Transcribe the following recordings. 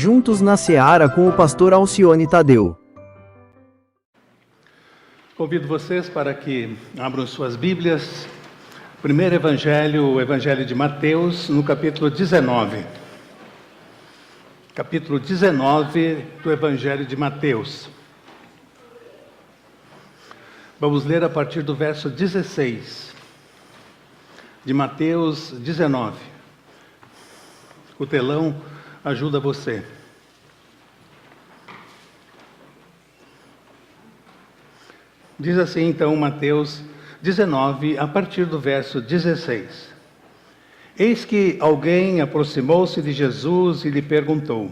Juntos na Seara com o pastor Alcione Tadeu. Convido vocês para que abram suas Bíblias. Primeiro Evangelho, o Evangelho de Mateus, no capítulo 19. Capítulo 19 do Evangelho de Mateus. Vamos ler a partir do verso 16. De Mateus 19. O telão ajuda você. Diz assim então Mateus 19, a partir do verso 16. Eis que alguém aproximou-se de Jesus e lhe perguntou: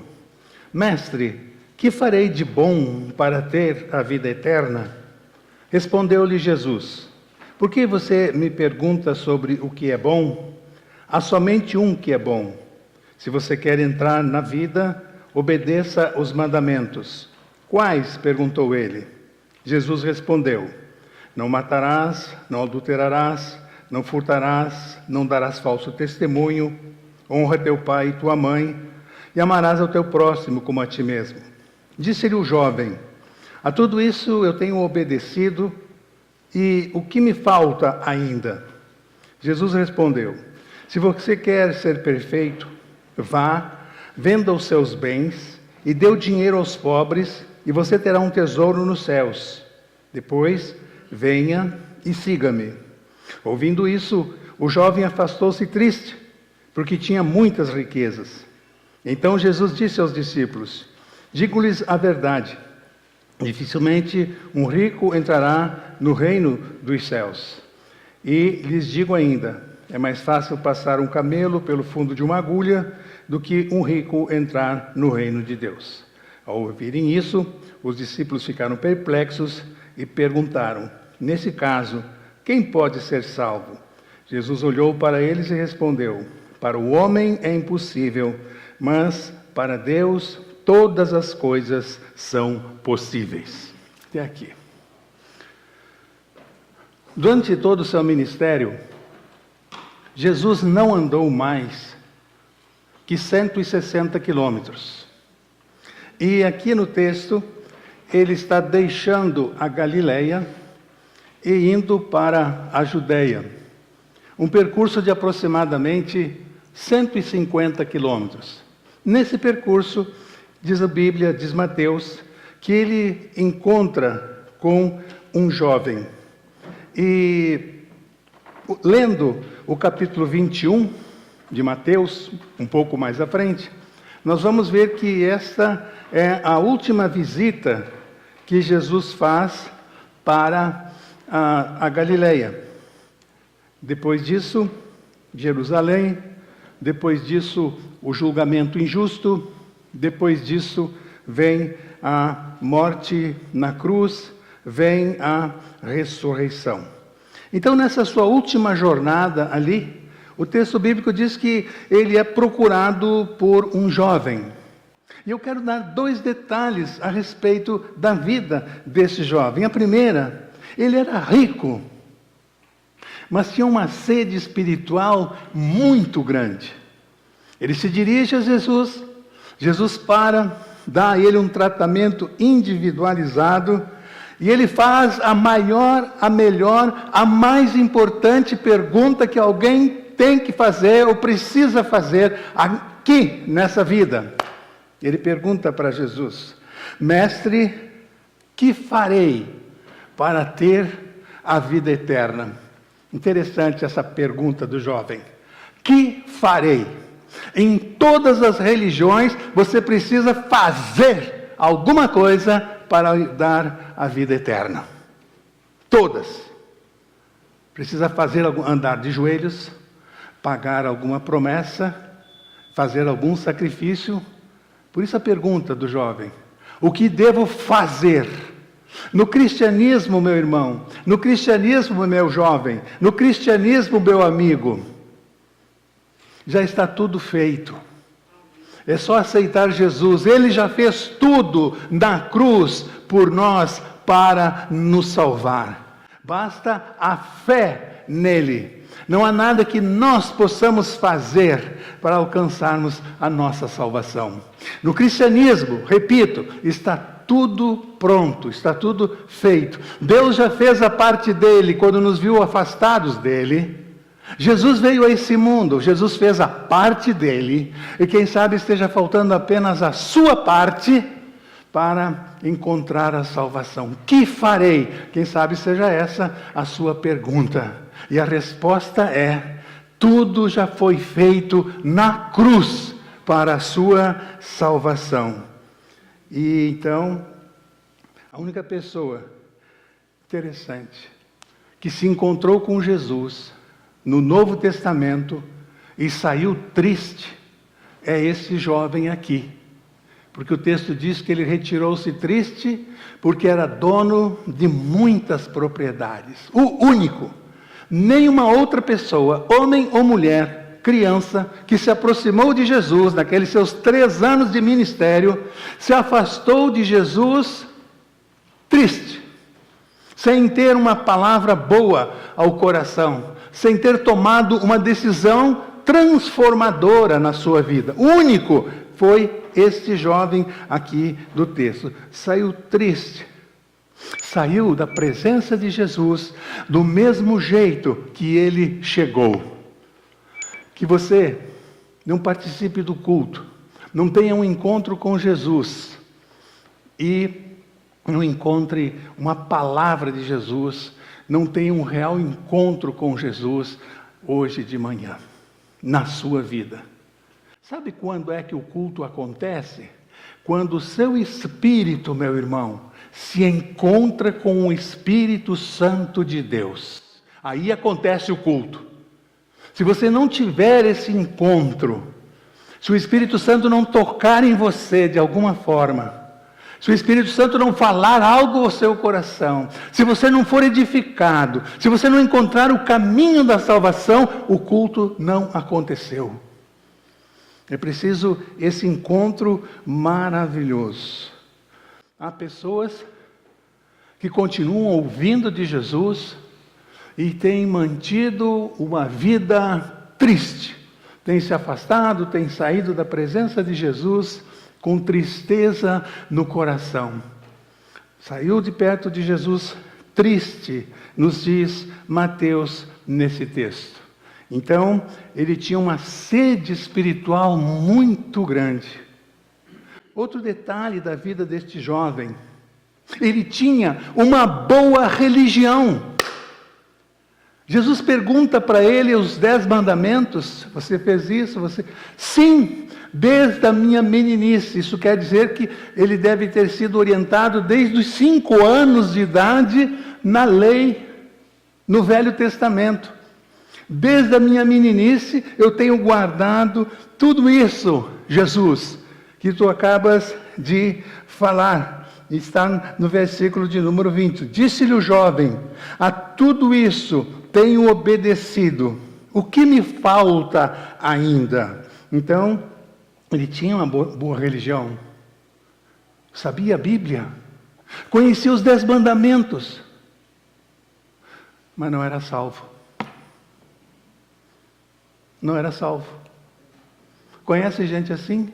Mestre, que farei de bom para ter a vida eterna? Respondeu-lhe Jesus: Por que você me pergunta sobre o que é bom? Há somente um que é bom. Se você quer entrar na vida, obedeça os mandamentos. Quais? Perguntou ele. Jesus respondeu: Não matarás, não adulterarás, não furtarás, não darás falso testemunho, honra teu pai e tua mãe, e amarás ao teu próximo como a ti mesmo. Disse-lhe o jovem: A tudo isso eu tenho obedecido, e o que me falta ainda? Jesus respondeu: Se você quer ser perfeito, vá, venda os seus bens e dê o dinheiro aos pobres, e você terá um tesouro nos céus. Depois, venha e siga-me. Ouvindo isso, o jovem afastou-se triste, porque tinha muitas riquezas. Então Jesus disse aos discípulos: Digo-lhes a verdade, dificilmente um rico entrará no reino dos céus. E lhes digo ainda, é mais fácil passar um camelo pelo fundo de uma agulha do que um rico entrar no reino de Deus. Ao ouvirem isso, os discípulos ficaram perplexos e perguntaram: Nesse caso, quem pode ser salvo? Jesus olhou para eles e respondeu: Para o homem é impossível, mas para Deus todas as coisas são possíveis. Até aqui. Durante todo o seu ministério, Jesus não andou mais que 160 quilômetros. E aqui no texto, ele está deixando a Galileia e indo para a Judeia. Um percurso de aproximadamente 150 quilômetros. Nesse percurso, diz a Bíblia, diz Mateus, que ele encontra com um jovem. E lendo o capítulo 21 de Mateus, um pouco mais à frente, nós vamos ver que esta é a última visita que Jesus faz para a Galileia. Depois disso, Jerusalém, depois disso, o julgamento injusto, depois disso, vem a morte na cruz, vem a ressurreição. Então, nessa sua última jornada ali, o texto bíblico diz que ele é procurado por um jovem. E eu quero dar 2 detalhes a respeito da vida desse jovem. A primeira, ele era rico, mas tinha uma sede espiritual muito grande. Ele se dirige a Jesus, Jesus dá a ele um tratamento individualizado, e ele faz a maior, a melhor, a mais importante pergunta que alguém tem que fazer ou precisa fazer aqui nessa vida. Ele pergunta para Jesus: Mestre, que farei para ter a vida eterna? Interessante essa pergunta do jovem. Que farei? Em todas as religiões, você precisa fazer alguma coisa para dar a vida eterna. Todas. Precisa andar de joelhos, pagar alguma promessa, fazer algum sacrifício. Por isso a pergunta do jovem: o que devo fazer? No cristianismo, meu irmão, no cristianismo, meu jovem, no cristianismo, meu amigo, já está tudo feito. É só aceitar Jesus. Ele já fez tudo na cruz por nós para nos salvar. Basta a fé nele. Não há nada que nós possamos fazer para alcançarmos a nossa salvação. No cristianismo, repito, está tudo pronto, está tudo feito. Deus já fez a parte dele quando nos viu afastados dele. Jesus veio a esse mundo, Jesus fez a parte dele, e quem sabe esteja faltando apenas a sua parte para encontrar a salvação. Que farei? Quem sabe seja essa a sua pergunta. E a resposta é: tudo já foi feito na cruz para a sua salvação. E então, a única pessoa interessante que se encontrou com Jesus no Novo Testamento e saiu triste é esse jovem aqui. Porque o texto diz que ele retirou-se triste porque era dono de muitas propriedades. O único. Nenhuma outra pessoa, homem ou mulher, criança, que se aproximou de Jesus naqueles seus 3 anos de ministério, se afastou de Jesus triste, sem ter uma palavra boa ao coração, sem ter tomado uma decisão transformadora na sua vida. O único foi este jovem aqui do texto. Saiu triste. Saiu da presença de Jesus do mesmo jeito que ele chegou. Que você não participe do culto, não tenha um encontro com Jesus e não encontre uma palavra de Jesus, não tenha um real encontro com Jesus hoje de manhã, na sua vida. Sabe quando é que o culto acontece? Quando o seu espírito, meu irmão, se encontra com o Espírito Santo de Deus. Aí acontece o culto. Se você não tiver esse encontro, se o Espírito Santo não tocar em você de alguma forma, se o Espírito Santo não falar algo ao seu coração, se você não for edificado, se você não encontrar o caminho da salvação, o culto não aconteceu. É preciso esse encontro maravilhoso. Há pessoas que continuam ouvindo de Jesus e têm mantido uma vida triste. Têm se afastado, têm saído da presença de Jesus com tristeza no coração. Saiu de perto de Jesus triste, nos diz Mateus nesse texto. Então, ele tinha uma sede espiritual muito grande. Outro detalhe da vida deste jovem: ele tinha uma boa religião. Jesus pergunta para ele os 10 mandamentos. Você fez isso? Sim, desde a minha meninice. Isso quer dizer que ele deve ter sido orientado desde os 5 anos de idade na lei, no Velho Testamento. Desde a minha meninice eu tenho guardado tudo isso, Jesus, que tu acabas de falar. Está no versículo de número 20. Disse-lhe o jovem: a tudo isso tenho obedecido. O que me falta ainda? Então, ele tinha uma boa religião. Sabia a Bíblia. Conhecia os 10 mandamentos. Mas não era salvo. Não era salvo. Conhece gente assim?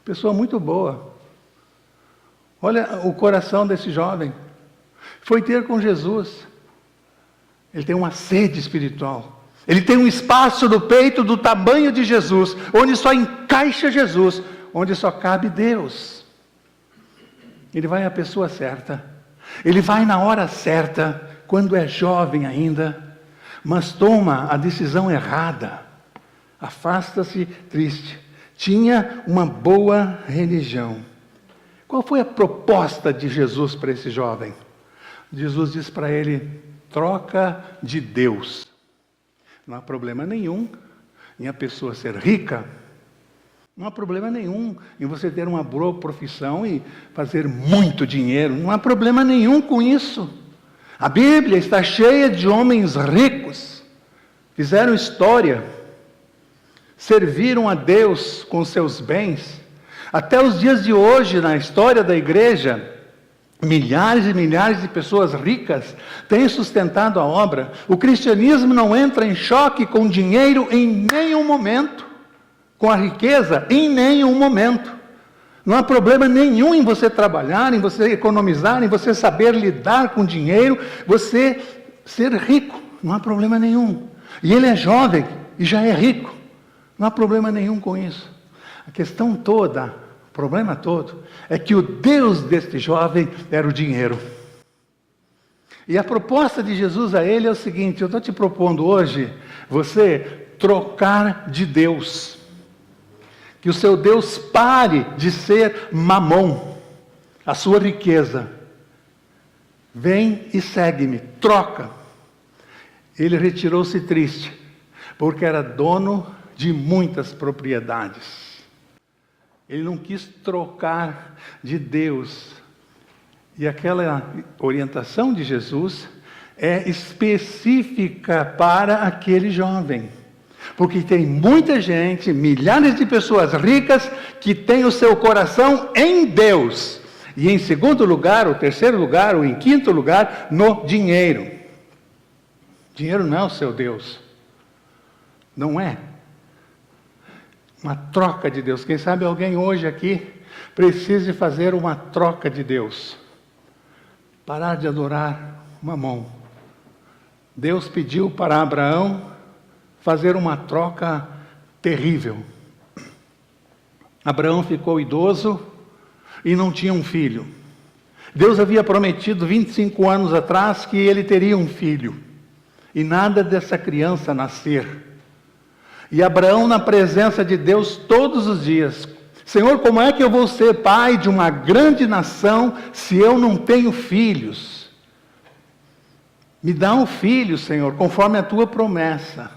Pessoa muito boa. Olha o coração desse jovem. Foi ter com Jesus. Ele tem uma sede espiritual. Ele tem um espaço no peito do tamanho de Jesus, onde só encaixa Jesus, onde só cabe Deus. Ele vai à pessoa certa. Ele vai na hora certa, quando é jovem ainda, mas toma a decisão errada. Afasta-se triste. Tinha uma boa religião. Qual foi a proposta de Jesus para esse jovem? Jesus diz para ele: troca de Deus. Não há problema nenhum em a pessoa ser rica. Não há problema nenhum em você ter uma boa profissão e fazer muito dinheiro. Não há problema nenhum com isso. A Bíblia está cheia de homens ricos, fizeram história, serviram a Deus com seus bens. Até os dias de hoje, na história da igreja, Milhares e milhares de pessoas ricas têm sustentado a obra. O cristianismo não entra em choque com dinheiro em nenhum momento, com a riqueza em nenhum momento. Não há problema nenhum em você trabalhar, em você economizar, em você saber lidar com dinheiro, você ser rico. Não há problema nenhum. E ele é jovem e já é rico. Não há problema nenhum com isso. A questão toda, o problema todo, é que o Deus deste jovem era o dinheiro. E a proposta de Jesus a ele é o seguinte: eu estou te propondo hoje, você trocar de Deus. Que o seu Deus pare de ser mamão, a sua riqueza. Vem e segue-me, troca. Ele retirou-se triste, porque era dono de muitas propriedades. Ele não quis trocar de Deus. E aquela orientação de Jesus é específica para aquele jovem. Porque tem muita gente, milhares de pessoas ricas, que têm o seu coração em Deus. E em segundo lugar, ou terceiro lugar, ou em quinto lugar, no dinheiro. Dinheiro não é o seu Deus. Não é. Uma troca de Deus. Quem sabe alguém hoje aqui precise fazer uma troca de Deus. Parar de adorar Mamon. Deus pediu para Abraão fazer uma troca terrível. Abraão ficou idoso e não tinha um filho. Deus havia prometido 25 anos atrás que ele teria um filho. E nada dessa criança nascer. E Abraão, na presença de Deus todos os dias: Senhor, como é que eu vou ser pai de uma grande nação se eu não tenho filhos? Me dá um filho, Senhor, conforme a tua promessa.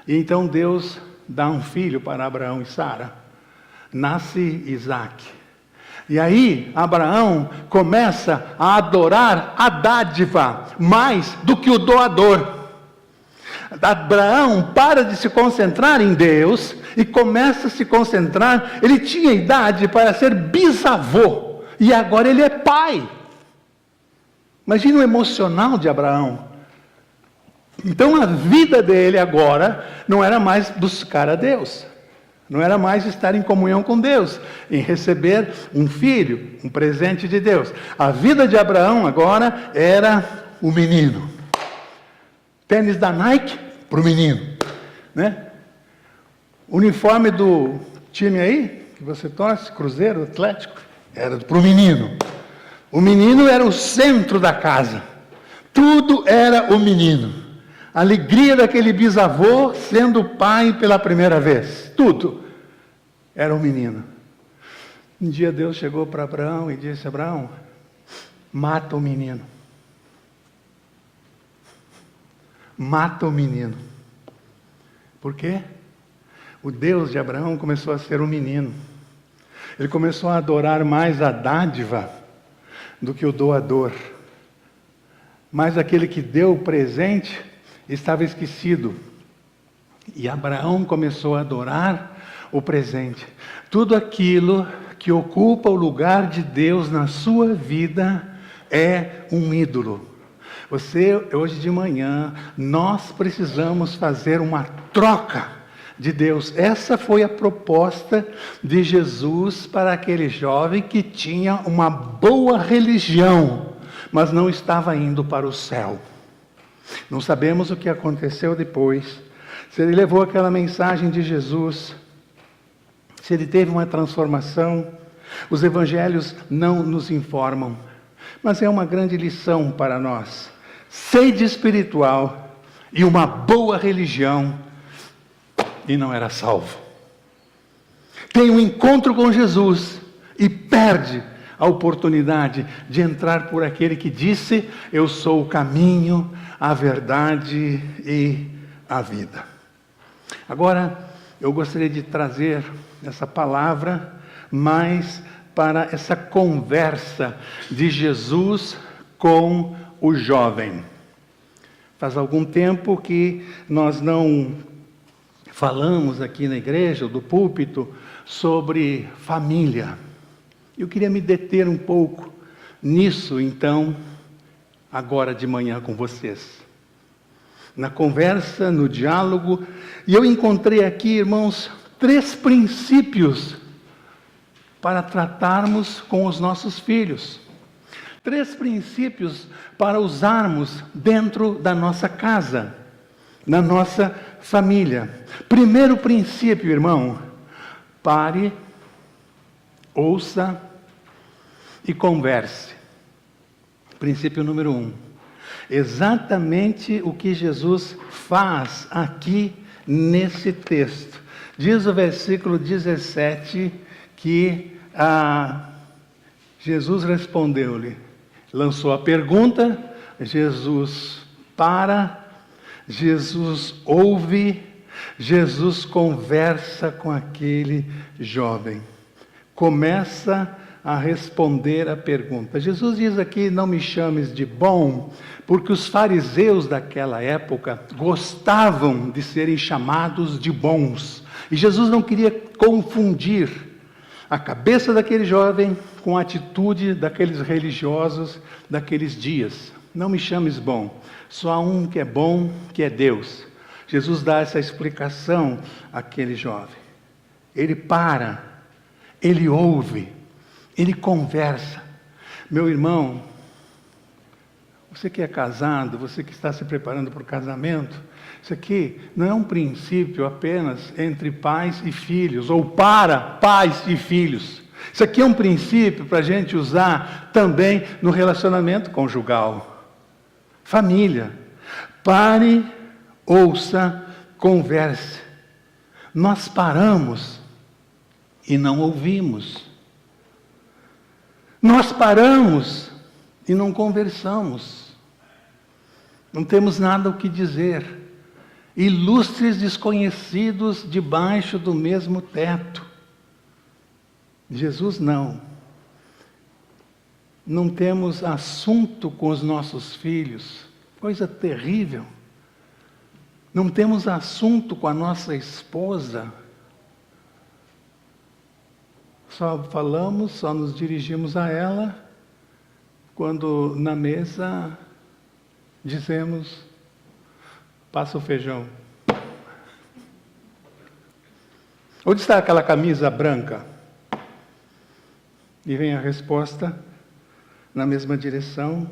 E então Deus dá um filho para Abraão e Sara. Nasce Isaac. E aí Abraão começa a adorar a dádiva mais do que o doador. Abraão para de se concentrar em Deus e começa a se concentrar. Ele tinha idade para ser bisavô e agora ele é pai. Imagina o emocional de Abraão. Então a vida dele agora não era mais buscar a Deus, não era mais estar em comunhão com Deus, em receber um filho, um presente de Deus. A vida de Abraão agora era o menino. Tênis da Nike para o menino, né? Uniforme do time aí, que você torce, Cruzeiro, Atlético, era para o menino. O menino era o centro da casa, tudo era o menino. A alegria daquele bisavô sendo pai pela primeira vez. Tudo era um menino. Um dia Deus chegou para Abraão e disse: Abraão, mata o menino. Mata o menino. Por quê? O Deus de Abraão começou a ser um menino. Ele começou a adorar mais a dádiva do que o doador. Mas aquele que deu o presente estava esquecido. E Abraão começou a adorar o presente. Tudo aquilo que ocupa o lugar de Deus na sua vida é um ídolo. Hoje de manhã, nós precisamos fazer uma troca de Deus. Essa foi a proposta de Jesus para aquele jovem que tinha uma boa religião, mas não estava indo para o céu. Não sabemos o que aconteceu depois, se ele levou aquela mensagem de Jesus, se ele teve uma transformação. Os evangelhos não nos informam, mas é uma grande lição para nós. Sede espiritual e uma boa religião, e não era salvo. Tem um encontro com Jesus e perde a oportunidade de entrar por aquele que disse: eu sou o caminho, a verdade e a vida. Agora, eu gostaria de trazer essa palavra mais para essa conversa de Jesus com o jovem. Faz algum tempo que nós não falamos aqui na igreja, do púlpito, sobre família. Eu queria me deter um pouco nisso, então, agora de manhã com vocês. Na conversa, no diálogo, e eu encontrei aqui, irmãos, 3 princípios para tratarmos com os nossos filhos. 3 princípios para usarmos dentro da nossa casa, na nossa família. Primeiro princípio, irmão, pare, ouça e converse. Princípio número 1. Exatamente o que Jesus faz aqui nesse texto. Diz o versículo 17 que Jesus respondeu-lhe, lançou a pergunta, Jesus para, Jesus ouve, Jesus conversa com aquele jovem. Começa a responder a pergunta. Jesus diz aqui, não me chames de bom, porque os fariseus daquela época gostavam de serem chamados de bons. E Jesus não queria confundir a cabeça daquele jovem com a atitude daqueles religiosos daqueles dias. Não me chames bom, só há um que é bom, que é Deus. Jesus dá essa explicação àquele jovem. Ele para, ele ouve, ele conversa. Meu irmão, você que é casado, você que está se preparando para o casamento, isso aqui não é um princípio apenas entre pais e filhos, ou para pais e filhos. Isso aqui é um princípio para a gente usar também no relacionamento conjugal. Família. Pare, ouça, converse. Nós paramos e não ouvimos. Nós paramos e não conversamos. Não temos nada o que dizer. Ilustres desconhecidos debaixo do mesmo teto. Jesus não. Não temos assunto com os nossos filhos. Coisa terrível. Não temos assunto com a nossa esposa. Só falamos, só nos dirigimos a ela quando na mesa dizemos, passa o feijão. Onde está aquela camisa branca? E vem a resposta na mesma direção.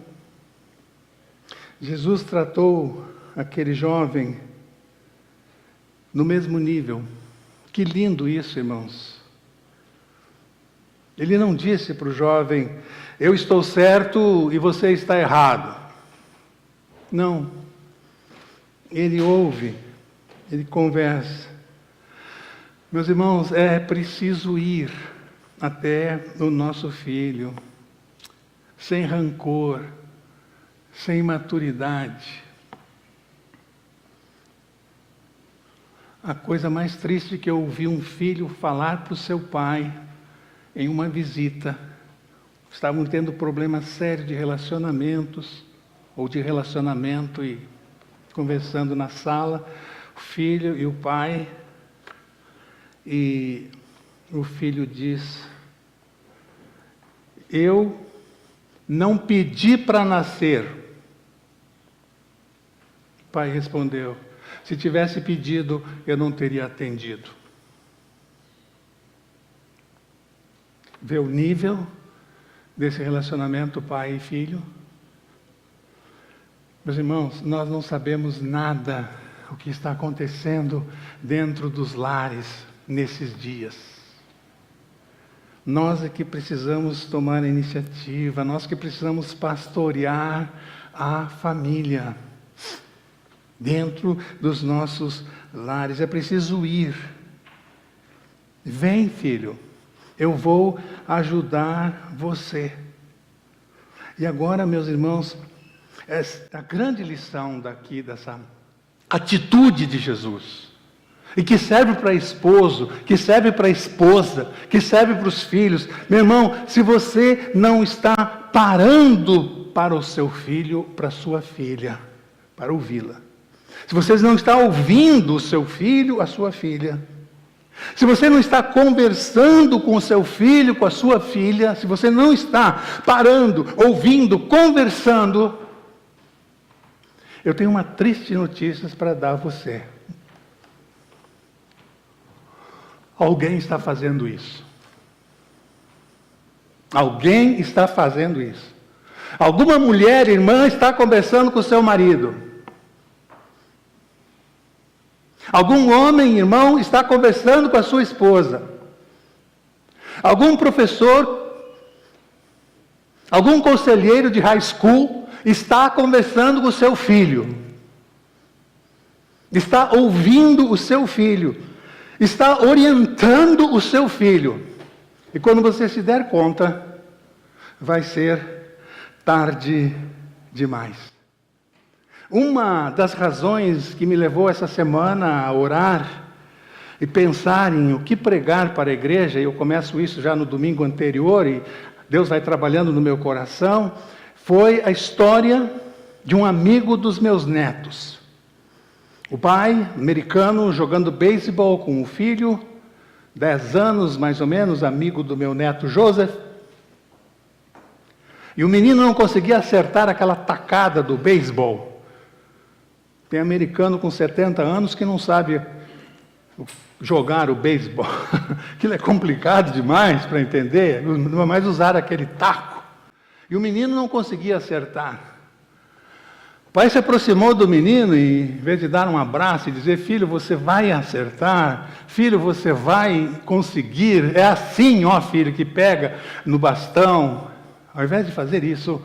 Jesus tratou aquele jovem no mesmo nível. Que lindo isso, irmãos. Ele não disse para o jovem, eu estou certo e você está errado. Não. Ele ouve, ele conversa. Meus irmãos, é preciso ir até o nosso filho, sem rancor, sem imaturidade. A coisa mais triste que eu ouvi um filho falar para o seu pai em uma visita. Estavam tendo problemas sérios de relacionamentos, ou de relacionamento, e conversando na sala, o filho e o pai, e o filho diz, eu não pedi para nascer. O pai respondeu, se tivesse pedido, eu não teria atendido. Vê o nível desse relacionamento pai e filho? Meus irmãos, nós não sabemos nada o que está acontecendo dentro dos lares nesses dias. Nós é que precisamos tomar a iniciativa, nós que precisamos pastorear a família dentro dos nossos lares. É preciso ir. Vem, filho, eu vou ajudar você. E agora, meus irmãos, esta grande lição daqui, dessa atitude de Jesus, e que serve para esposo, que serve para esposa, que serve para os filhos. Meu irmão, se você não está parando para o seu filho, para a sua filha, para ouvi-la, se vocês não estão ouvindo o seu filho, a sua filha, se você não está conversando com o seu filho, com a sua filha, se você não está parando, ouvindo, conversando, eu tenho uma triste notícia para dar a você. Alguém está fazendo isso. Alguém está fazendo isso. Alguma mulher, irmã, está conversando com o seu marido. Algum homem, irmão, está conversando com a sua esposa. Algum professor, algum conselheiro de high school está conversando com o seu filho. Está ouvindo o seu filho. Está orientando o seu filho. E quando você se der conta, vai ser tarde demais. Uma das razões que me levou essa semana a orar e pensar em o que pregar para a igreja, e eu começo isso já no domingo anterior, e Deus vai trabalhando no meu coração, foi a história de um amigo dos meus netos. O pai, americano, jogando beisebol com o filho, 10 anos mais ou menos, amigo do meu neto Joseph. E o menino não conseguia acertar aquela tacada do beisebol. Tem americano com 70 anos que não sabe jogar o beisebol. Aquilo é complicado demais para entender, não é mais usar aquele taco. E o menino não conseguia acertar. O pai se aproximou do menino e, em vez de dar um abraço e dizer: filho, você vai acertar, filho, você vai conseguir, é assim, ó filho, que pega no bastão. Ao invés de fazer isso,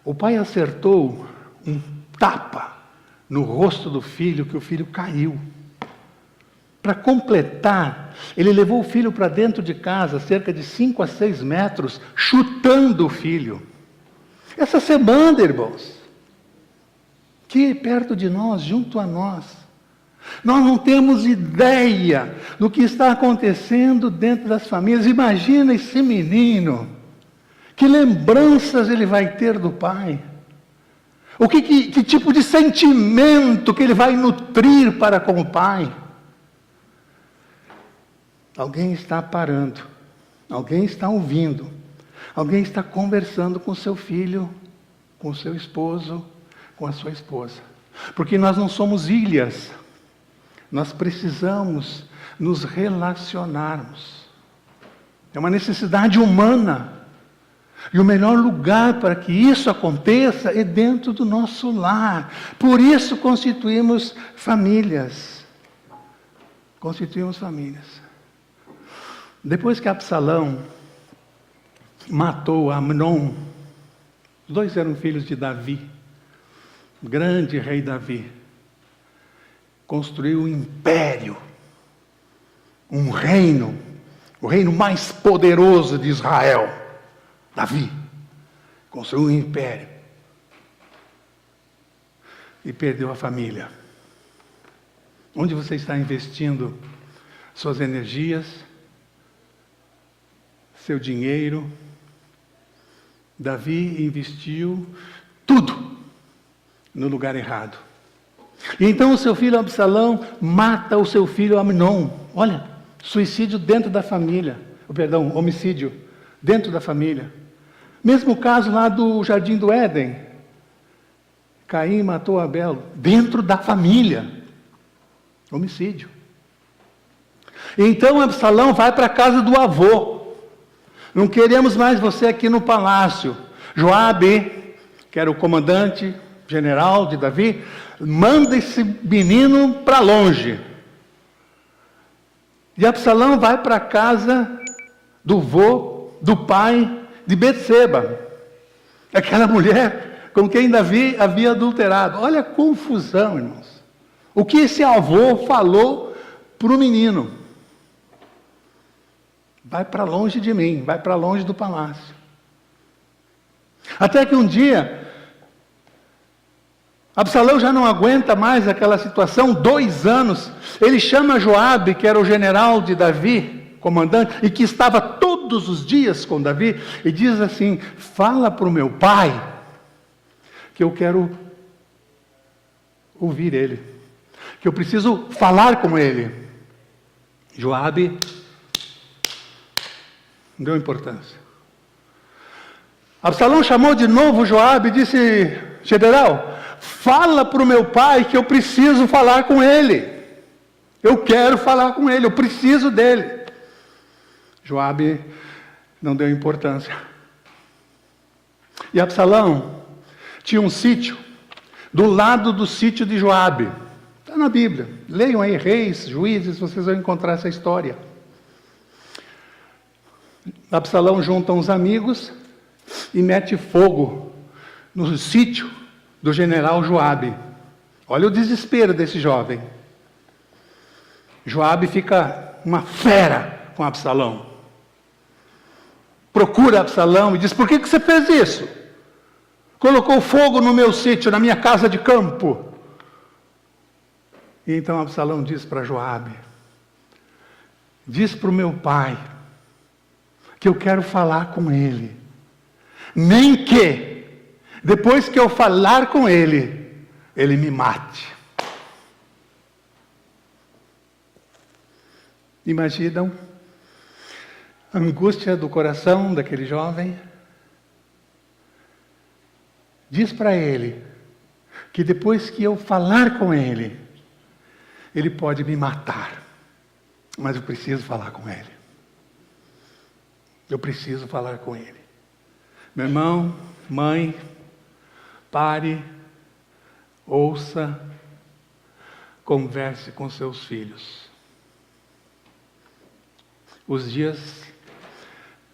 o pai acertou um tapa no rosto do filho, que o filho caiu. Para completar, ele levou o filho para dentro de casa, cerca de 5 a 6 metros, chutando o filho. Essa semana, irmãos, que perto de nós, junto a nós, nós não temos ideia do que está acontecendo dentro das famílias. Imagina esse menino, que lembranças ele vai ter do pai? Que tipo de sentimento que ele vai nutrir para com o pai? Alguém está parando, alguém está ouvindo, alguém está conversando com seu filho, com seu esposo, com a sua esposa. Porque nós não somos ilhas, nós precisamos nos relacionarmos. É uma necessidade humana. E o melhor lugar para que isso aconteça é dentro do nosso lar. Por isso constituímos famílias. Constituímos famílias. Depois que Absalão matou Amnon, os dois eram filhos de Davi, o grande rei Davi, construiu um império, um reino, o reino mais poderoso de Israel. Davi construiu um império e perdeu a família. Onde você está investindo suas energias, seu dinheiro? Davi investiu tudo no lugar errado. E então o seu filho Absalão mata o seu filho Amnon. Olha, suicídio dentro da família. Homicídio dentro da família. Mesmo caso lá do Jardim do Éden. Caim matou Abel dentro da família. Homicídio. E então Absalão vai para a casa do avô. Não queremos mais você aqui no palácio. Joabe, que era o comandante general de Davi, manda esse menino para longe. E Absalão vai para a casa do vô, do pai de Betseba, aquela mulher com quem Davi havia adulterado. Olha a confusão, irmãos. O que esse avô falou para o menino? Vai para longe de mim, vai para longe do palácio. Até que um dia, Absalão já não aguenta mais aquela situação, 2 anos, ele chama Joabe, que era o general de Davi, comandante, e que estava todos os dias com Davi, e diz assim: fala para o meu pai, que eu quero ouvir ele, que eu preciso falar com ele. Joabe não deu importância. Absalão chamou de novo Joabe e disse: general, fala para o meu pai que eu preciso falar com ele. Eu quero falar com ele, eu preciso dele. Joabe não deu importância. E Absalão tinha um sítio do lado do sítio de Joabe. Está na Bíblia. Leiam aí Reis, Juízes, vocês vão encontrar essa história. Absalão junta uns amigos e mete fogo no sítio do general Joabe. Olha o desespero desse jovem. Joabe fica uma fera com Absalão. Procura Absalão e diz: por que você fez isso? Colocou fogo no meu sítio, na minha casa de campo. E então Absalão diz para Joabe: diz para o meu pai que eu quero falar com ele. Nem que, depois que eu falar com ele, ele me mate. Imaginam a angústia do coração daquele jovem? Diz para ele que depois que eu falar com ele, ele pode me matar. Mas eu preciso falar com ele. Eu preciso falar com ele. Meu irmão, mãe, pare, ouça, converse com seus filhos. Os dias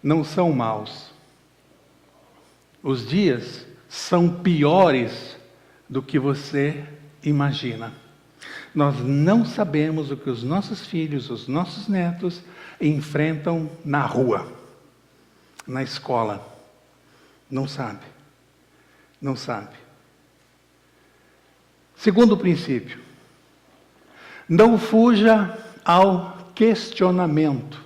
não são maus. Os dias são piores do que você imagina. Nós não sabemos o que os nossos filhos, os nossos netos enfrentam na rua, na escola. Não sabe. Não sabe. Segundo princípio, não fuja ao questionamento.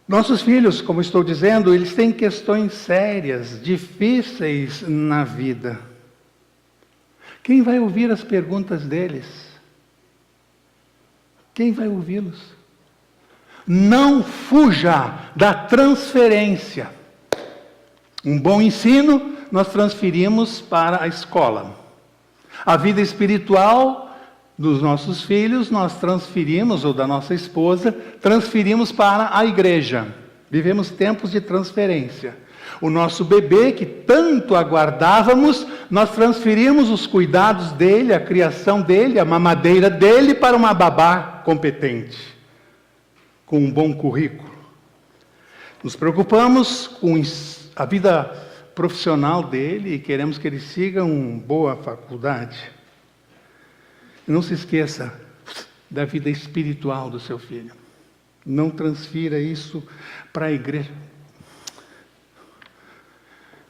Nossos filhos, como estou dizendo, eles têm questões sérias, difíceis na vida. Quem vai ouvir as perguntas deles? Quem vai ouvi-los? Não fuja da transferência. Um bom ensino nós transferimos para a escola. A vida espiritual dos nossos filhos nós transferimos, ou da nossa esposa, transferimos para a igreja. Vivemos tempos de transferência. O nosso bebê, que tanto aguardávamos, nós transferimos os cuidados dele, a criação dele, a mamadeira dele para uma babá competente, com um bom currículo. Nos preocupamos com a vida profissional dele e queremos que ele siga uma boa faculdade. Não se esqueça da vida espiritual do seu filho. Não transfira isso para a igreja.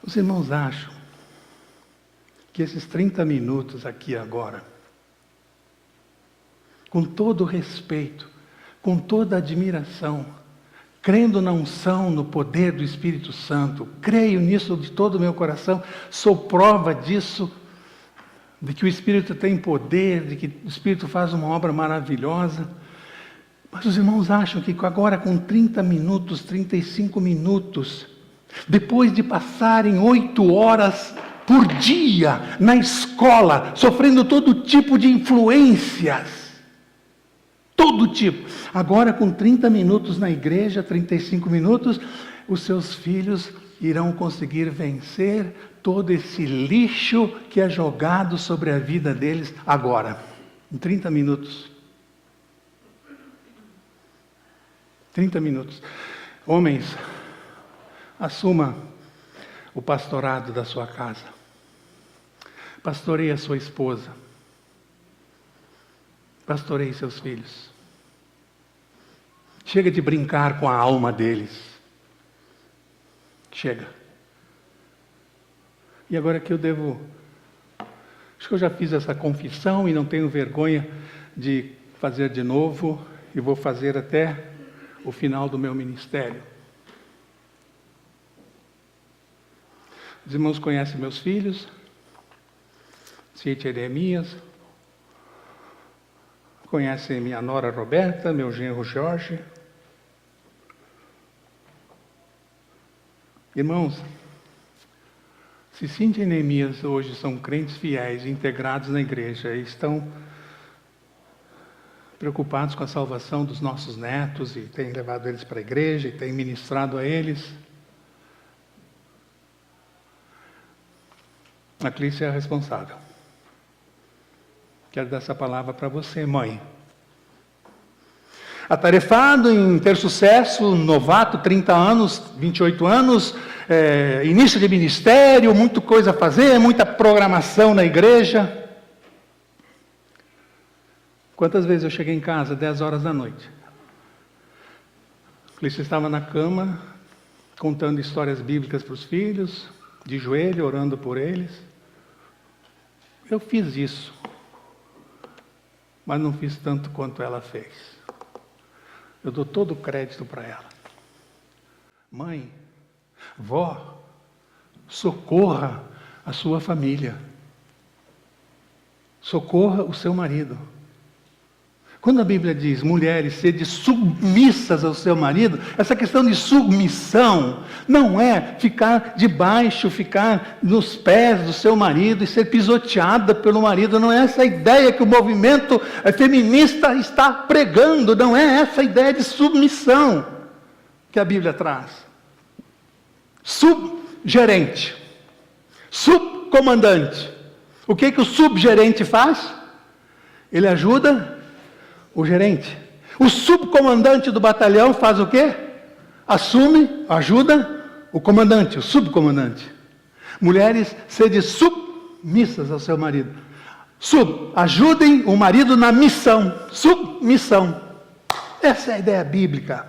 Os irmãos acham que esses 30 minutos aqui agora, com todo respeito, com toda admiração, crendo na unção, no poder do Espírito Santo, creio nisso de todo o meu coração, sou prova disso, de que o Espírito tem poder, de que o Espírito faz uma obra maravilhosa. Mas os irmãos acham que agora com 30 minutos, 35 minutos, depois de passarem 8 horas por dia na escola, sofrendo todo tipo de influências, todo tipo, agora com 30 minutos na igreja, 35 minutos, os seus filhos irão conseguir vencer todo esse lixo que é jogado sobre a vida deles agora, em 30 minutos. 30 minutos. Homens, assuma o pastorado da sua casa. Pastoreie a sua esposa. Pastoreie seus filhos. Chega de brincar com a alma deles. Chega. E agora que eu devo... Acho que eu já fiz essa confissão e não tenho vergonha de fazer de novo. E vou fazer até o final do meu ministério. Os irmãos conhecem meus filhos, Cíntia e Jeremias. Conhecem minha nora Roberta, meu genro Jorge. Irmãos, Cicindia e Neemias hoje são crentes fiéis, integrados na igreja, e estão preocupados com a salvação dos nossos netos, e têm levado eles para a igreja, e têm ministrado a eles. A Clícia é a responsável. Quero dar essa palavra para você, mãe. Atarefado em ter sucesso, novato, 30 anos, 28 anos, início de ministério, muita coisa a fazer, muita programação na igreja. Quantas vezes eu cheguei em casa, 10 horas da noite? Clícia estava na cama, contando histórias bíblicas para os filhos, de joelho, orando por eles. Eu fiz isso, mas não fiz tanto quanto ela fez. Eu dou todo o crédito para ela. Mãe, vó, socorra a sua família. Socorra o seu marido. Quando a Bíblia diz, mulheres, sede submissas ao seu marido, essa questão de submissão não é ficar debaixo, ficar nos pés do seu marido e ser pisoteada pelo marido. Não é essa a ideia que o movimento feminista está pregando. Não é essa a ideia de submissão que a Bíblia traz. Subgerente, subcomandante. O que o subgerente faz? Ele ajuda o gerente. O subcomandante do batalhão faz o quê? Assume, ajuda o comandante, o subcomandante. Mulheres, sede submissas ao seu marido. Ajudem o marido na missão. Submissão. Essa é a ideia bíblica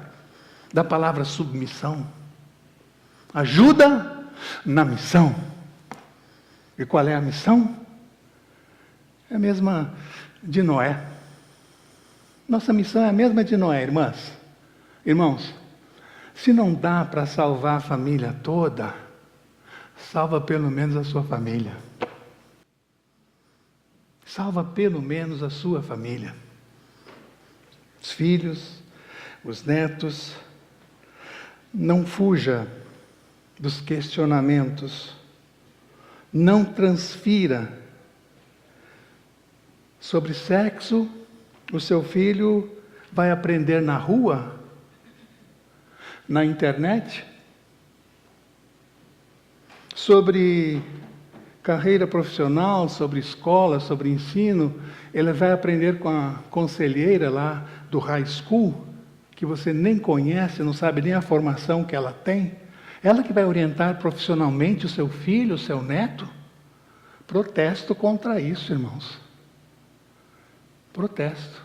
da palavra submissão. Ajuda na missão. E qual é a missão? É a mesma de Noé. Nossa missão é a mesma de Noé, irmãs. Irmãos, se não dá para salvar a família toda, salva pelo menos a sua família. Salva pelo menos a sua família. Os filhos, os netos. Não fuja dos questionamentos. Não transfira sobre sexo. O seu filho vai aprender na rua, na internet, sobre carreira profissional, sobre escola, sobre ensino. Ele vai aprender com a conselheira lá do high school, que você nem conhece, não sabe nem a formação que ela tem. Ela que vai orientar profissionalmente o seu filho, o seu neto. Protesto contra isso, irmãos. Protesto.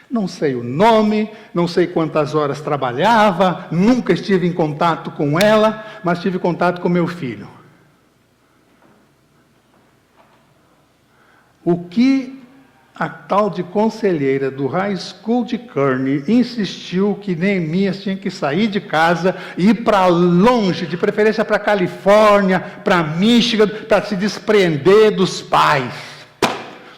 Não sei o nome, não sei quantas horas trabalhava, nunca estive em contato com ela, mas tive contato com meu filho. O que a tal de conselheira do High School de Kearney insistiu que Neemias tinha que sair de casa e ir para longe, de preferência para a Califórnia, para Michigan, para se desprender dos pais.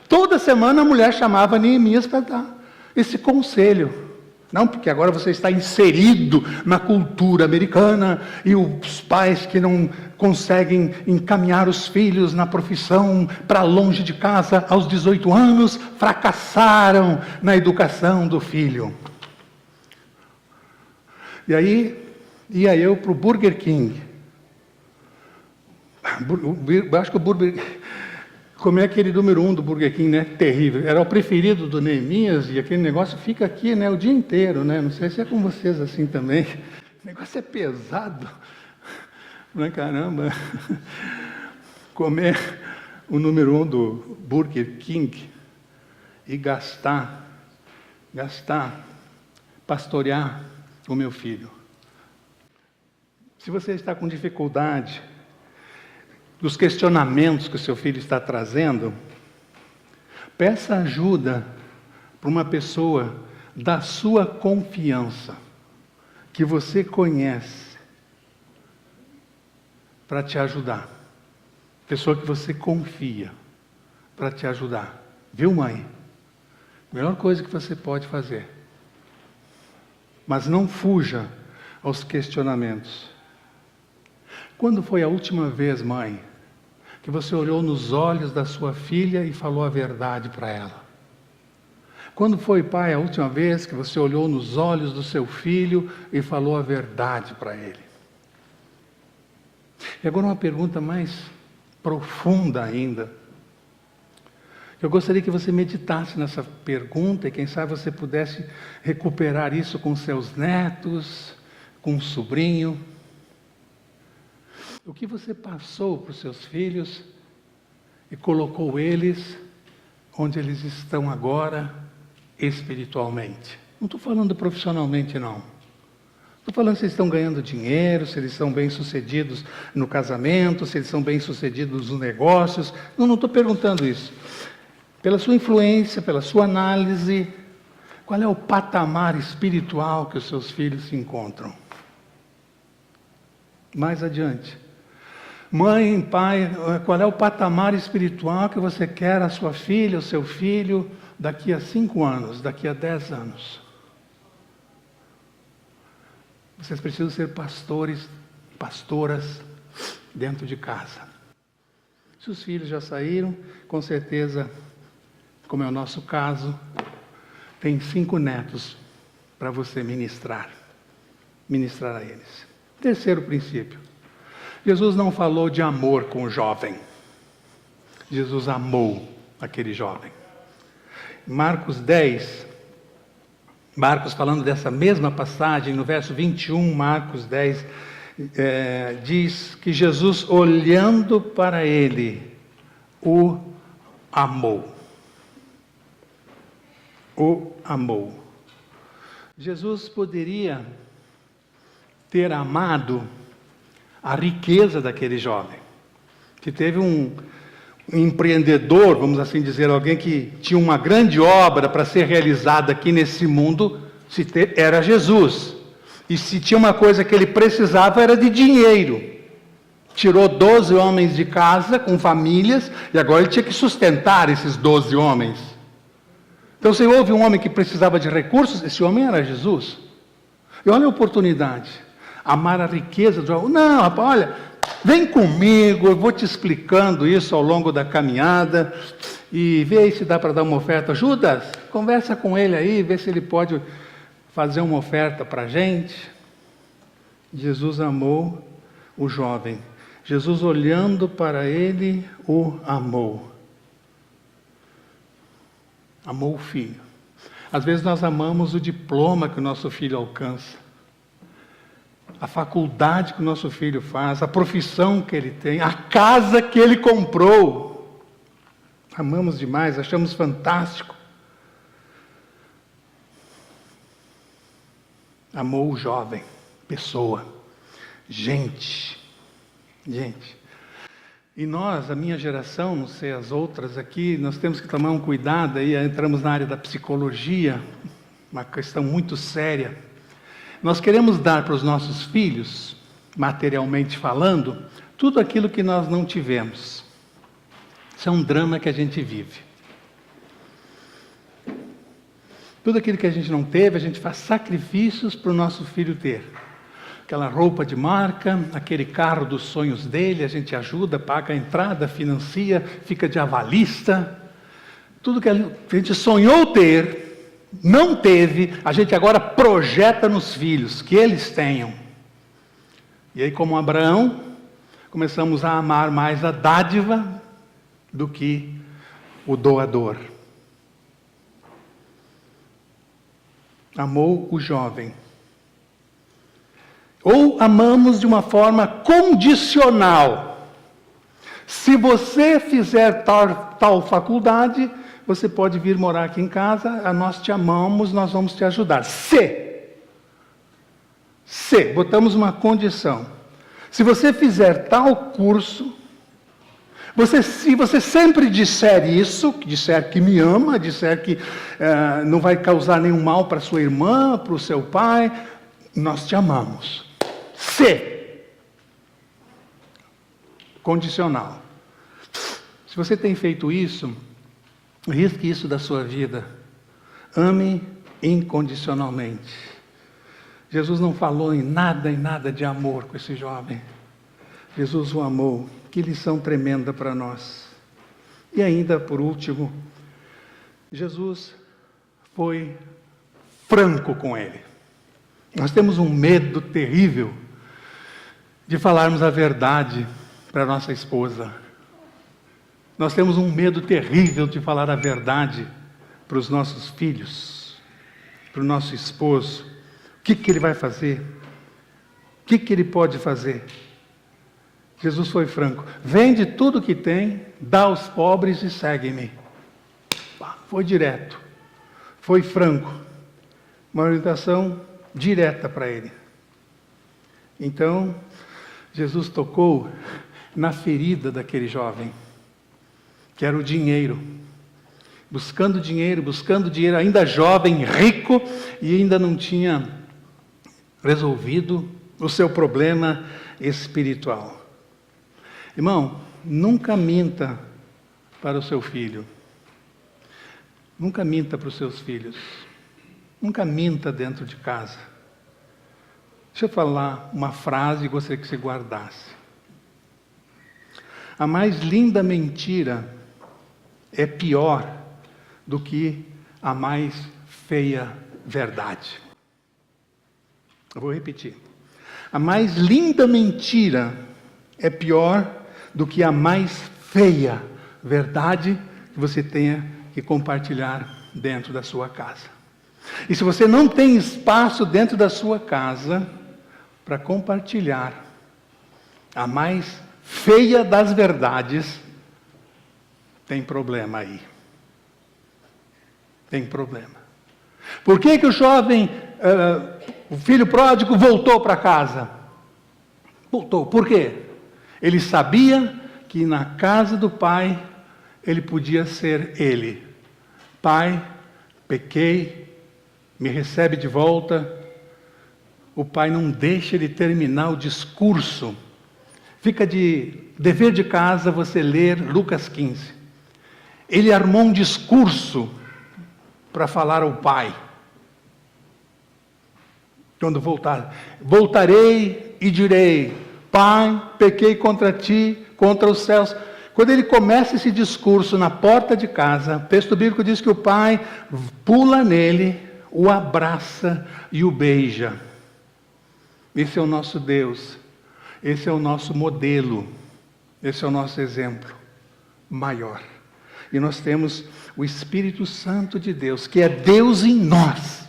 Toda semana a mulher chamava Neemias para dar esse conselho. Não, porque agora você está inserido na cultura americana e os pais que não conseguem encaminhar os filhos na profissão para longe de casa aos 18 anos, fracassaram na educação do filho. E aí, ia eu para o Burger King. Acho que o Burger Comer aquele número 1 do Burger King, né? Terrível. Era o preferido do Neemias e aquele negócio fica aqui, né? O dia inteiro, né? Não sei se é com vocês assim também. O negócio é pesado. Né? Caramba. Comer o número 1 do Burger King e gastar, pastorear o meu filho. Se você está com dificuldade dos questionamentos que o seu filho está trazendo, peça ajuda para uma pessoa da sua confiança, que você conhece, para te ajudar. Pessoa que você confia, para te ajudar. Viu, mãe? Melhor coisa que você pode fazer. Mas não fuja aos questionamentos. Quando foi a última vez, mãe, que você olhou nos olhos da sua filha e falou a verdade para ela? Quando foi, pai, a última vez que você olhou nos olhos do seu filho e falou a verdade para ele? E agora uma pergunta mais profunda ainda. Eu gostaria que você meditasse nessa pergunta e quem sabe você pudesse recuperar isso com seus netos, com um sobrinho. O que você passou para os seus filhos e colocou eles onde eles estão agora espiritualmente? Não estou falando profissionalmente, não. Estou falando se eles estão ganhando dinheiro, se eles são bem-sucedidos no casamento, se eles são bem-sucedidos nos negócios. Não estou perguntando isso. Pela sua influência, pela sua análise, qual é o patamar espiritual que os seus filhos se encontram? Mais adiante. Mãe, pai, qual é o patamar espiritual que você quer a sua filha, o seu filho, daqui a 5 anos, daqui a 10 anos? Vocês precisam ser pastores, pastoras dentro de casa. Se os filhos já saíram, com certeza, como é o nosso caso, tem 5 netos para você ministrar a eles. Terceiro princípio. Jesus não falou de amor com o jovem. Jesus amou aquele jovem. Marcos 10, Marcos falando dessa mesma passagem, no verso 21, Marcos 10, diz que Jesus, olhando para ele, o amou. O amou. Jesus poderia ter amado a riqueza daquele jovem, que teve um empreendedor, vamos assim dizer, alguém que tinha uma grande obra para ser realizada aqui nesse mundo, era Jesus. E se tinha uma coisa que ele precisava era de dinheiro. Tirou 12 homens de casa com famílias e agora ele tinha que sustentar esses 12 homens. Então, se houve um homem que precisava de recursos, esse homem era Jesus. E olha a oportunidade. Amar a riqueza do jovem. Não, rapaz, olha, vem comigo, eu vou te explicando isso ao longo da caminhada. E vê aí se dá para dar uma oferta. Judas, conversa com ele aí, vê se ele pode fazer uma oferta para a gente. Jesus amou o jovem. Jesus, olhando para ele, o amou. Amou o filho. Às vezes nós amamos o diploma que o nosso filho alcança, a faculdade que o nosso filho faz, a profissão que ele tem, a casa que ele comprou. Amamos demais, achamos fantástico. Amou o jovem, pessoa, gente. E nós, a minha geração, não sei as outras aqui, nós temos que tomar um cuidado, aí entramos na área da psicologia, uma questão muito séria. Nós queremos dar para os nossos filhos, materialmente falando, tudo aquilo que nós não tivemos. Isso é um drama que a gente vive. Tudo aquilo que a gente não teve, a gente faz sacrifícios para o nosso filho ter. Aquela roupa de marca, aquele carro dos sonhos dele, a gente ajuda, paga a entrada, financia, fica de avalista. Tudo que a gente sonhou ter, não teve, a gente agora projeta nos filhos, que eles tenham. E aí, como Abraão, começamos a amar mais a dádiva do que o doador. Amou o jovem. Ou amamos de uma forma condicional. Se você fizer tal faculdade, você pode vir morar aqui em casa, nós te amamos, nós vamos te ajudar. Botamos uma condição. Se você fizer tal curso, se você sempre disser isso, disser que me ama, disser que não vai causar nenhum mal para sua irmã, para o seu pai, nós te amamos. Condicional. Se você tem feito isso, risque isso da sua vida. Ame incondicionalmente. Jesus não falou em nada de amor com esse jovem. Jesus o amou. Que lição tremenda para nós. E ainda, por último, Jesus foi franco com ele. Nós temos um medo terrível de falarmos a verdade para nossa esposa. Nós temos um medo terrível de falar a verdade para os nossos filhos, para o nosso esposo. O que ele vai fazer? O que ele pode fazer? Jesus foi franco. Vende tudo que tem, dá aos pobres e segue-me. Foi direto. Foi franco. Uma orientação direta para ele. Então, Jesus tocou na ferida daquele jovem, que era o dinheiro. Buscando dinheiro, ainda jovem, rico, e ainda não tinha resolvido o seu problema espiritual. Irmão, nunca minta para o seu filho. Nunca minta para os seus filhos. Nunca minta dentro de casa. Deixa eu falar uma frase e gostaria que você guardasse. A mais linda mentira é pior do que a mais feia verdade. Eu vou repetir. A mais linda mentira é pior do que a mais feia verdade que você tenha que compartilhar dentro da sua casa. E se você não tem espaço dentro da sua casa para compartilhar a mais feia das verdades, tem problema aí. Tem problema. Por que o jovem, o filho pródigo, voltou para casa? Voltou. Por quê? Ele sabia que na casa do pai ele podia ser ele. Pai, pequei, me recebe de volta. O pai não deixa ele terminar o discurso. Fica de dever de casa você ler Lucas 15. Ele armou um discurso para falar ao pai. Quando voltar, voltarei e direi: Pai, pequei contra ti, contra os céus. Quando ele começa esse discurso na porta de casa, o texto bíblico diz que o pai pula nele, o abraça e o beija. Esse é o nosso Deus, esse é o nosso modelo, esse é o nosso exemplo maior. E nós temos o Espírito Santo de Deus, que é Deus em nós,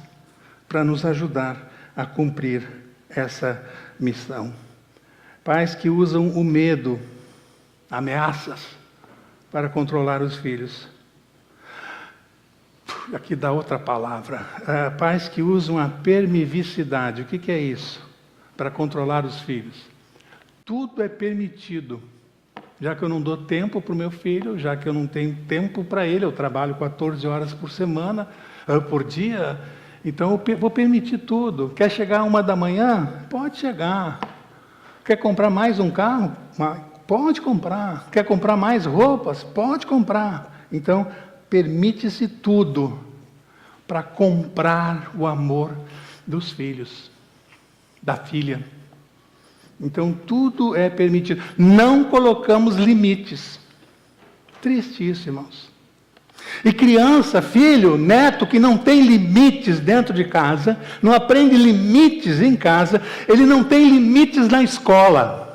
para nos ajudar a cumprir essa missão. Pais que usam o medo, ameaças, para controlar os filhos. Aqui dá outra palavra. Pais que usam a permissividade. O que é isso? Para controlar os filhos. Tudo é permitido. Já que eu não dou tempo para o meu filho, já que eu não tenho tempo para ele, eu trabalho 14 horas por semana, por dia, então eu vou permitir tudo. Quer chegar 1 da manhã? Pode chegar. Quer comprar mais um carro? Pode comprar. Quer comprar mais roupas? Pode comprar. Então, permite-se tudo para comprar o amor dos filhos, da filha. Então, tudo é permitido. Não colocamos limites. Triste isso, irmãos. E criança, filho, neto que não tem limites dentro de casa, não aprende limites em casa, ele não tem limites na escola.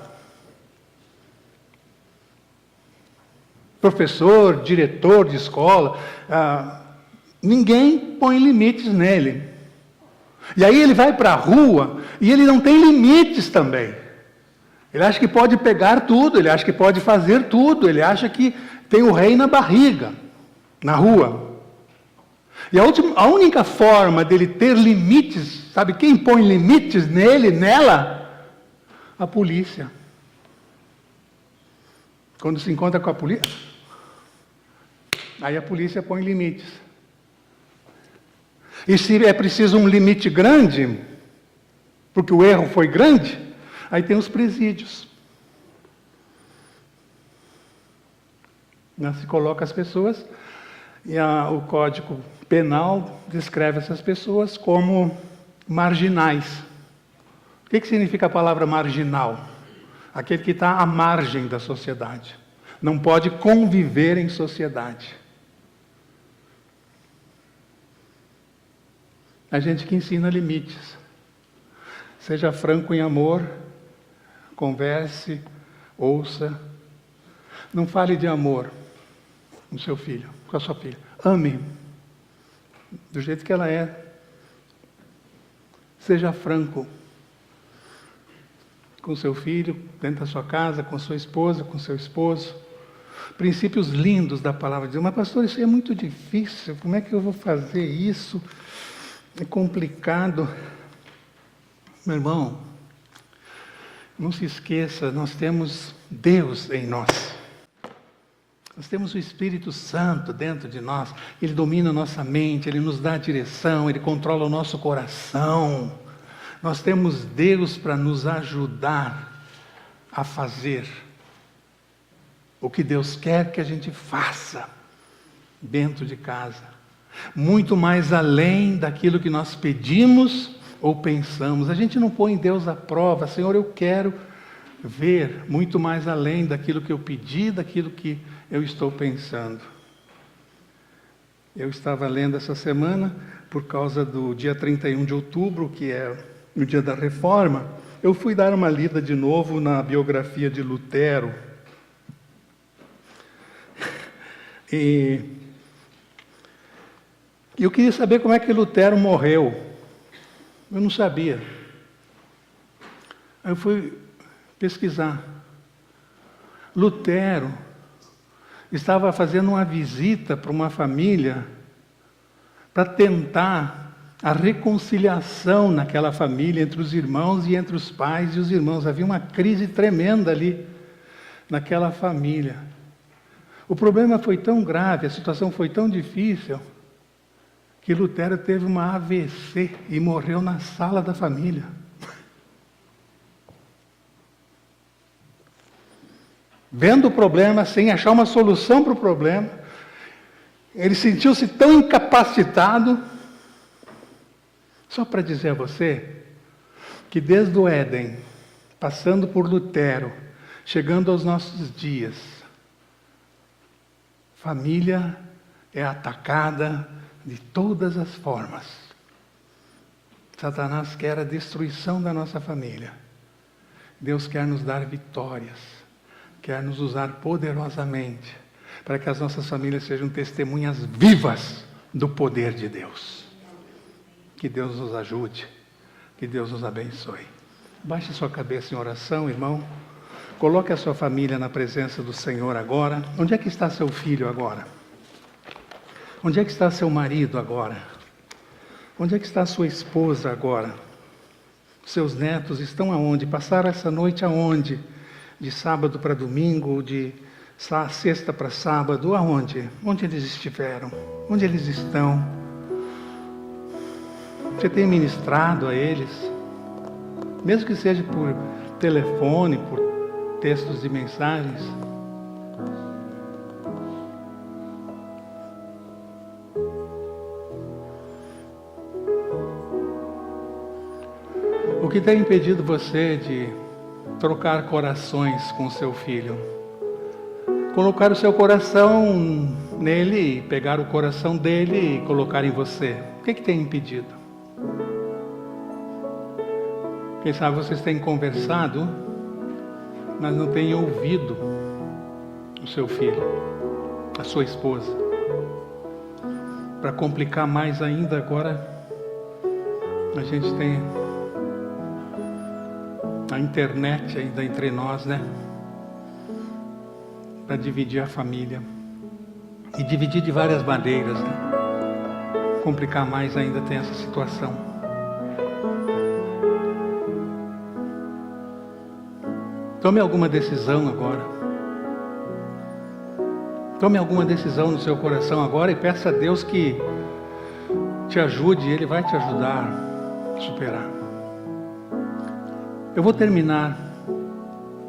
Professor, diretor de escola, ninguém põe limites nele. E aí ele vai para a rua e ele não tem limites também. Ele acha que pode pegar tudo, ele acha que pode fazer tudo, ele acha que tem o rei na barriga, na rua. E a única forma dele ter limites, sabe quem põe limites nele, nela? A polícia. Quando se encontra com a polícia, aí a polícia põe limites. E se é preciso um limite grande, porque o erro foi grande, aí tem os presídios. Se coloca as pessoas, e o Código penal descreve essas pessoas como marginais. O que significa a palavra marginal? Aquele que está à margem da sociedade. Não pode conviver em sociedade. A gente que ensina limites. Seja franco em amor, converse, ouça. Não fale de amor com seu filho, com a sua filha. Ame do jeito que ela é. Seja franco com seu filho, dentro da sua casa, com sua esposa, com seu esposo. Princípios lindos da palavra de Deus. Mas, pastor, isso é muito difícil. Como é que eu vou fazer isso? É complicado. Meu irmão, não se esqueça, nós temos Deus em nós. Nós temos o Espírito Santo dentro de nós. Ele domina a nossa mente, Ele nos dá a direção, Ele controla o nosso coração. Nós temos Deus para nos ajudar a fazer o que Deus quer que a gente faça dentro de casa. Muito mais além daquilo que nós pedimos ou pensamos. A gente não põe Deus à prova. Senhor, eu quero ver muito mais além daquilo que eu pedi, daquilo que eu estou pensando. Eu estava lendo essa semana, por causa do dia 31 de outubro, que é o dia da Reforma, eu fui dar uma lida de novo na biografia de Lutero. E eu queria saber como é que Lutero morreu. Eu não sabia. Aí eu fui pesquisar. Lutero estava fazendo uma visita para uma família para tentar a reconciliação naquela família entre os irmãos e entre os pais e os irmãos. Havia uma crise tremenda ali naquela família. O problema foi tão grave, a situação foi tão difícil, que Lutero teve uma AVC e morreu na sala da família. Vendo o problema, sem achar uma solução para o problema, ele sentiu-se tão incapacitado. Só para dizer a você que desde o Éden, passando por Lutero, chegando aos nossos dias, família é atacada de todas as formas. Satanás quer a destruição da nossa família. Deus quer nos dar vitórias, quer nos usar poderosamente, para que as nossas famílias sejam testemunhas vivas do poder de Deus. Que Deus nos ajude, que Deus nos abençoe. Baixe sua cabeça em oração, irmão. Coloque a sua família na presença do Senhor agora. Onde é que está seu filho agora? Onde é que está seu marido agora? Onde é que está sua esposa agora? Seus netos estão aonde? Passaram essa noite aonde? De sábado para domingo, de sexta para sábado, aonde? Onde eles estiveram? Onde eles estão? Você tem ministrado a eles? Mesmo que seja por telefone, por textos de mensagens. O que tem impedido você de trocar corações com seu filho? Colocar o seu coração nele, pegar o coração dele e colocar em você. O que tem impedido? Quem sabe vocês têm conversado, mas não têm ouvido o seu filho, a sua esposa. Para complicar mais ainda agora, a gente tem a internet ainda entre nós, né? Para dividir a família. E dividir de várias maneiras, né? Complicar mais ainda tem essa situação. Tome alguma decisão agora. Tome alguma decisão no seu coração agora e peça a Deus que te ajude, Ele vai te ajudar a superar. Eu vou terminar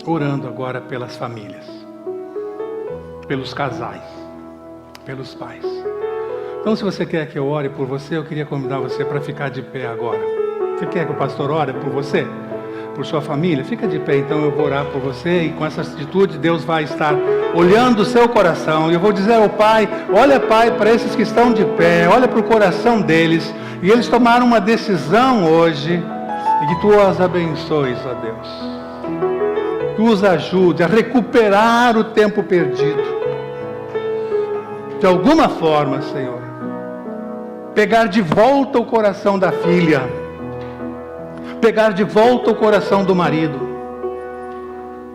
orando agora pelas famílias, pelos casais, pelos pais. Então, se você quer que eu ore por você, eu queria convidar você para ficar de pé agora. Você quer que o pastor ore por você? Por sua família? Fica de pé, então eu vou orar por você, e com essa atitude Deus vai estar olhando o seu coração. E eu vou dizer ao Pai: olha, Pai, para esses que estão de pé, olha para o coração deles, e eles tomaram uma decisão hoje, e que Tu os abençoes, ó Deus. Tu os ajude a recuperar o tempo perdido. De alguma forma, Senhor, pegar de volta o coração da filha, pegar de volta o coração do marido,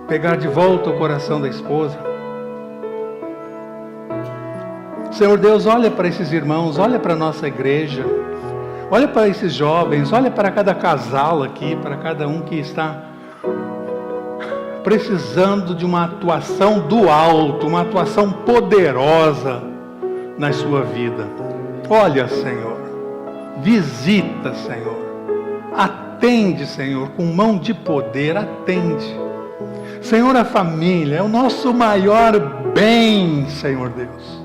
pegar de volta o coração da esposa. Senhor Deus, olha para esses irmãos, olha para a nossa igreja, olha para esses jovens, olha para cada casal aqui, para cada um que está precisando de uma atuação do alto, uma atuação poderosa na sua vida. Olha, Senhor, visita, Senhor, atende, Senhor, com mão de poder, atende. Senhor, a família é o nosso maior bem, Senhor Deus.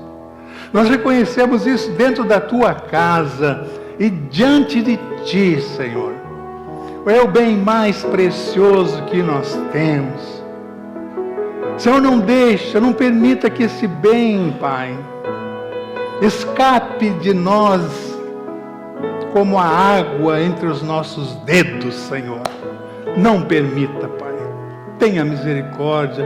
Nós reconhecemos isso dentro da Tua casa e diante de Ti, Senhor. É o bem mais precioso que nós temos. Senhor, não deixa, não permita que esse bem, Pai, escape de nós como a água entre os nossos dedos, Senhor. Não permita, Pai. Tenha misericórdia.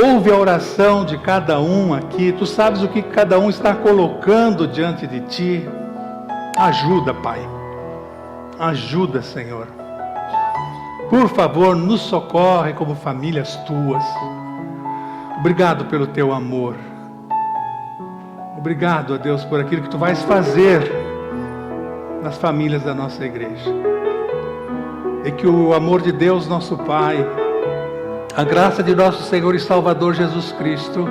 Ouve a oração de cada um aqui. Tu sabes o que cada um está colocando diante de Ti. Ajuda, Pai. Ajuda, Senhor. Por favor, nos socorre como famílias Tuas. Obrigado pelo Teu amor. Obrigado, ó Deus, por aquilo que Tu vais fazer nas famílias da nossa igreja. E que o amor de Deus, nosso Pai, a graça de nosso Senhor e Salvador Jesus Cristo,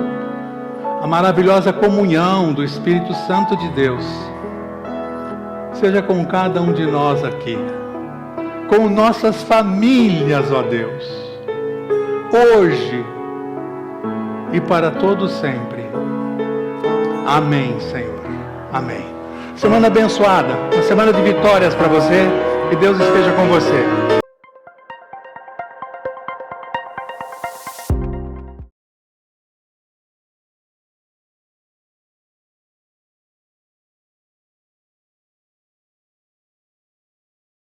a maravilhosa comunhão do Espírito Santo de Deus, seja com cada um de nós aqui, com nossas famílias, ó Deus, hoje e para todo sempre. Amém, Senhor. Amém. Semana abençoada, uma semana de vitórias para você, que Deus esteja com você.